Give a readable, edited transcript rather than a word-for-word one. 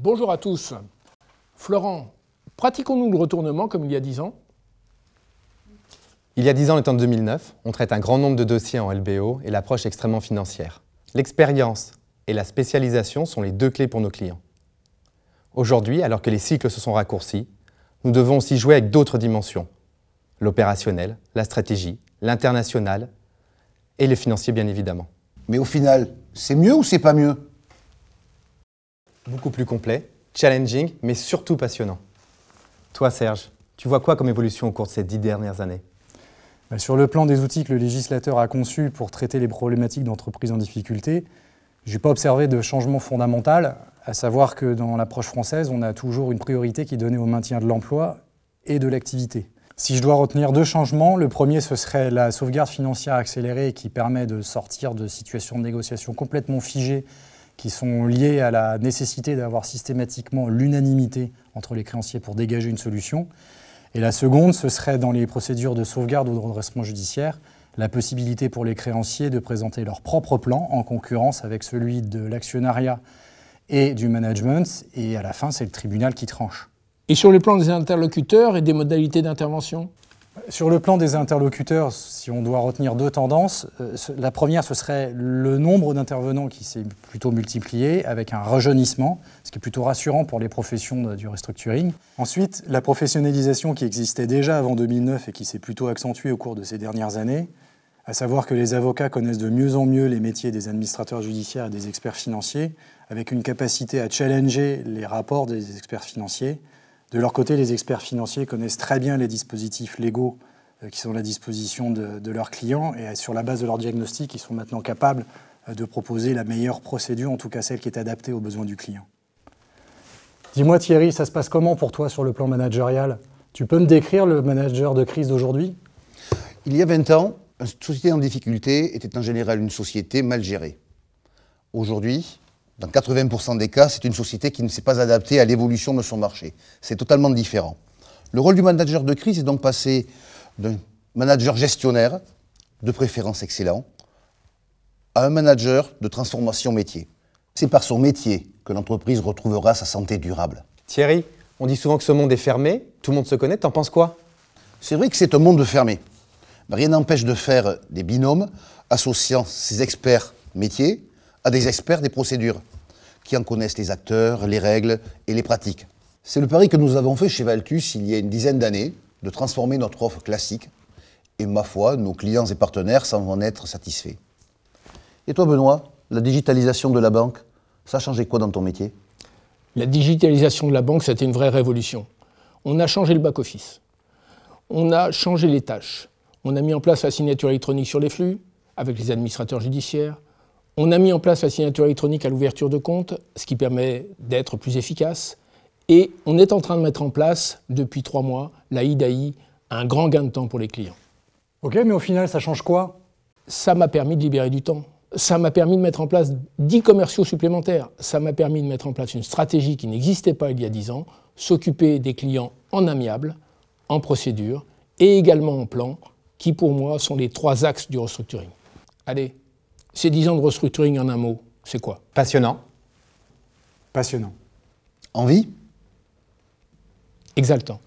Bonjour à tous. Florent, pratiquons-nous le retournement comme il y a 10 ans? Il y a 10 ans, on est en 2009, on traite un grand nombre de dossiers en LBO et l'approche extrêmement financière. L'expérience et la spécialisation sont les deux clés pour nos clients. Aujourd'hui, alors que les cycles se sont raccourcis, nous devons aussi jouer avec d'autres dimensions. L'opérationnel, la stratégie, l'international et le financier bien évidemment. Mais au final, c'est mieux ou c'est pas mieux? Beaucoup plus complet, challenging, mais surtout passionnant. Toi Serge, tu vois quoi comme évolution au cours de ces 10 dernières années? Sur le plan des outils que le législateur a conçus pour traiter les problématiques d'entreprises en difficulté, je n'ai pas observé de changement fondamental, à savoir que dans l'approche française, on a toujours une priorité qui est donnée au maintien de l'emploi et de l'activité. Si je dois retenir deux changements, le premier, ce serait la sauvegarde financière accélérée qui permet de sortir de situations de négociation complètement figées qui sont liées à la nécessité d'avoir systématiquement l'unanimité entre les créanciers pour dégager une solution. Et la seconde, ce serait dans les procédures de sauvegarde ou de redressement judiciaire, la possibilité pour les créanciers de présenter leur propre plan en concurrence avec celui de l'actionnariat et du management. Et à la fin, c'est le tribunal qui tranche. Et sur le plan des interlocuteurs et des modalités d'intervention? Sur le plan des interlocuteurs, si on doit retenir deux tendances, la première, ce serait le nombre d'intervenants qui s'est plutôt multiplié avec un rajeunissement, ce qui est plutôt rassurant pour les professions du restructuring. Ensuite, la professionnalisation qui existait déjà avant 2009 et qui s'est plutôt accentuée au cours de ces dernières années, à savoir que les avocats connaissent de mieux en mieux les métiers des administrateurs judiciaires et des experts financiers, avec une capacité à challenger les rapports des experts financiers. De leur côté, les experts financiers connaissent très bien les dispositifs légaux qui sont à la disposition de leurs clients et sur la base de leur diagnostic, ils sont maintenant capables de proposer la meilleure procédure, en tout cas celle qui est adaptée aux besoins du client. Dis-moi Thierry, ça se passe comment pour toi sur le plan managérial? Tu peux me décrire le manager de crise d'aujourd'hui? Il y a 20 ans, une société en difficulté était en général une société mal gérée. Aujourd'hui, dans 80% des cas, c'est une société qui ne s'est pas adaptée à l'évolution de son marché. C'est totalement différent. Le rôle du manager de crise est donc passé d'un manager gestionnaire, de préférence excellent, à un manager de transformation métier. C'est par son métier que l'entreprise retrouvera sa santé durable. Thierry, on dit souvent que ce monde est fermé, tout le monde se connaît, t'en penses quoi? C'est vrai que c'est un monde fermé. Mais rien n'empêche de faire des binômes associant ces experts métiers à des experts des procédures, qui en connaissent les acteurs, les règles et les pratiques. C'est le pari que nous avons fait chez Valtus il y a une dizaine d'années, de transformer notre offre classique. Et ma foi, nos clients et partenaires s'en vont être satisfaits. Et toi Benoît, la digitalisation de la banque, ça a changé quoi dans ton métier? La digitalisation de la banque, c'était une vraie révolution. On a changé le back-office. On a changé les tâches. On a mis en place la signature électronique sur les flux, avec les administrateurs judiciaires. On a mis en place la signature électronique à l'ouverture de compte, ce qui permet d'être plus efficace. Et on est en train de mettre en place, depuis 3 mois, la IDAI, un grand gain de temps pour les clients. Ok, mais au final, ça change quoi? Ça m'a permis de libérer du temps. Ça m'a permis de mettre en place 10 commerciaux supplémentaires. Ça m'a permis de mettre en place une stratégie qui n'existait pas il y a 10 ans, s'occuper des clients en amiable, en procédure et également en plan, qui pour moi sont les 3 axes du restructuring. Allez, ces 10 ans de restructuring en un mot, c'est quoi? Passionnant. Passionnant. Envie? Exaltant.